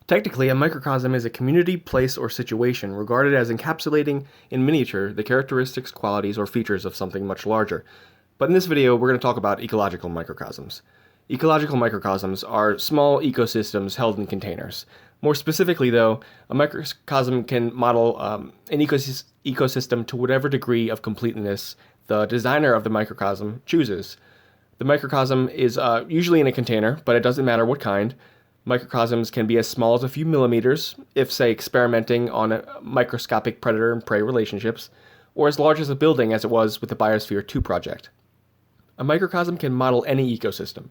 Technically, a microcosm is a community, place, or situation regarded as encapsulating in miniature the characteristics, qualities, or features of something much larger. But in this video, we're going to talk about ecological microcosms. Ecological microcosms are small ecosystems held in containers. More specifically, though, a microcosm can model an ecosystem to whatever degree of completeness the designer of the microcosm chooses. The microcosm is usually in a container, but it doesn't matter what kind. Microcosms can be as small as a few millimeters, if, say, experimenting on a microscopic predator and prey relationships, or as large as a building as it was with the Biosphere 2 project. A microcosm can model any ecosystem.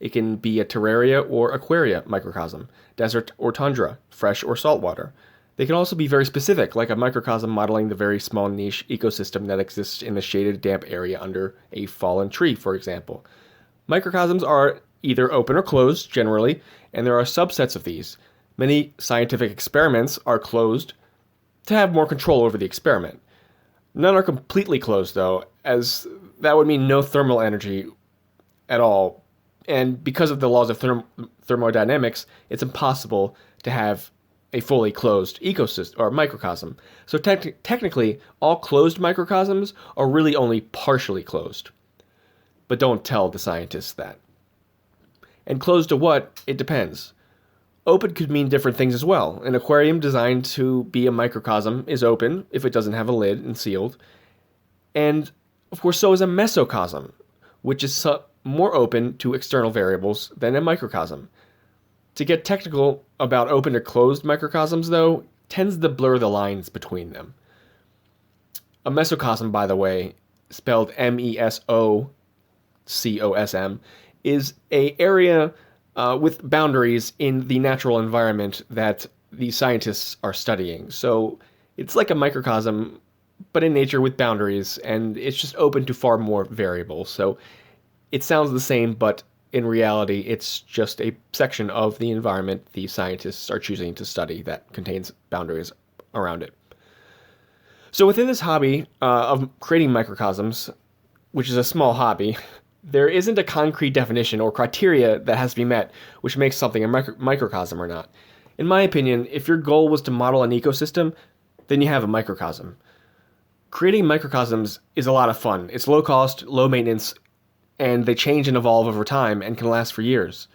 It can be a terraria or aquaria microcosm, desert or tundra, fresh or saltwater. They can also be very specific, like a microcosm modeling the very small niche ecosystem that exists in the shaded, damp area under a fallen tree, for example. Microcosms are either open or closed, generally, and there are subsets of these. Many scientific experiments are closed to have more control over the experiment. None are completely closed, though, as that would mean no thermal energy at all. And because of the laws of thermodynamics, it's impossible to have a fully closed ecosystem or microcosm. So technically, all closed microcosms are really only partially closed. But don't tell the scientists that. And closed to what? It depends. Open could mean different things as well. An aquarium designed to be a microcosm is open if it doesn't have a lid and sealed. And, of course, so is a mesocosm, which is more open to external variables than a microcosm. To get technical about open or closed microcosms, though, tends to blur the lines between them. A mesocosm, by the way, spelled mesocosm, is an area with boundaries in the natural environment that the scientists are studying. So it's like a microcosm, but in nature with boundaries, and it's just open to far more variables. So it sounds the same, but in reality, it's just a section of the environment the scientists are choosing to study that contains boundaries around it. So within this hobby of creating microcosms, which is a small hobby, there isn't a concrete definition or criteria that has to be met which makes something a microcosm or not. In my opinion, if your goal was to model an ecosystem, then you have a microcosm. Creating microcosms is a lot of fun. It's low cost, low maintenance, and they change and evolve over time and can last for years.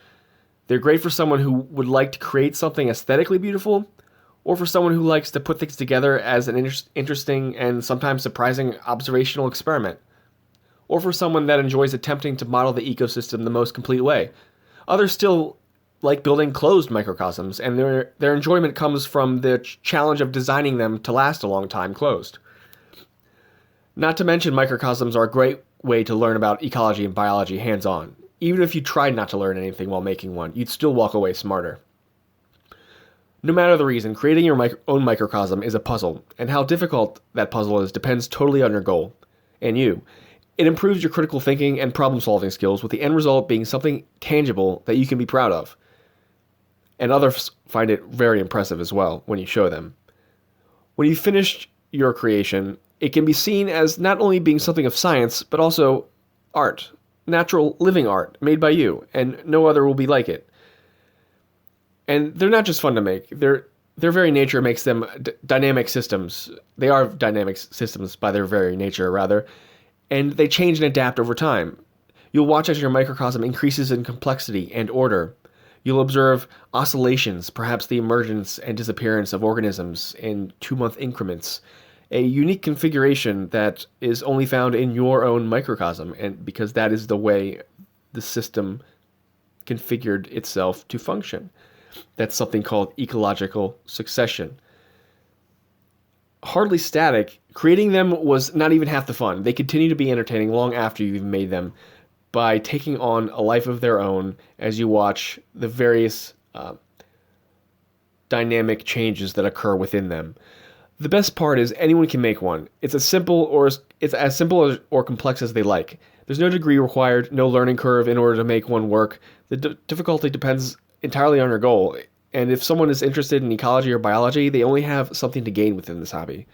They're great for someone who would like to create something aesthetically beautiful, or for someone who likes to put things together as an interesting and sometimes surprising observational experiment, or for someone that enjoys attempting to model the ecosystem the most complete way. Others still like building closed microcosms, and their enjoyment comes from the challenge of designing them to last a long time closed. Not to mention, microcosms are a great way to learn about ecology and biology hands-on. Even if you tried not to learn anything while making one, you'd still walk away smarter. No matter the reason, creating your own microcosm is a puzzle, and how difficult that puzzle is depends totally on your goal and you. It improves your critical thinking and problem-solving skills, with the end result being something tangible that you can be proud of. And others find it very impressive as well when you show them. When you've finished your creation, it can be seen as not only being something of science, but also art. Natural, living art, made by you, and no other will be like it. And they're not just fun to make. Their very nature makes them dynamic systems. They are dynamic systems by their very nature, rather. And they change and adapt over time. You'll watch as your microcosm increases in complexity and order. You'll observe oscillations, perhaps the emergence and disappearance of organisms in 2-month increments, a unique configuration that is only found in your own microcosm, and because that is the way the system configured itself to function. That's something called ecological succession. Hardly static, creating them was not even half the fun. They continue to be entertaining long after you've made them by taking on a life of their own as you watch the various dynamic changes that occur within them. The best part is anyone can make one. It's as simple or complex as they like. There's no degree required, no learning curve in order to make one work. The difficulty depends entirely on your goal. And if someone is interested in ecology or biology, they only have something to gain within this hobby.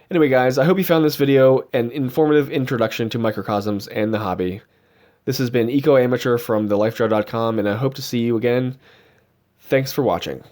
Anyway, guys, I hope you found this video an informative introduction to microcosms and the hobby. This has been Eco Amateur from thelifejar.com, and I hope to see you again. Thanks for watching.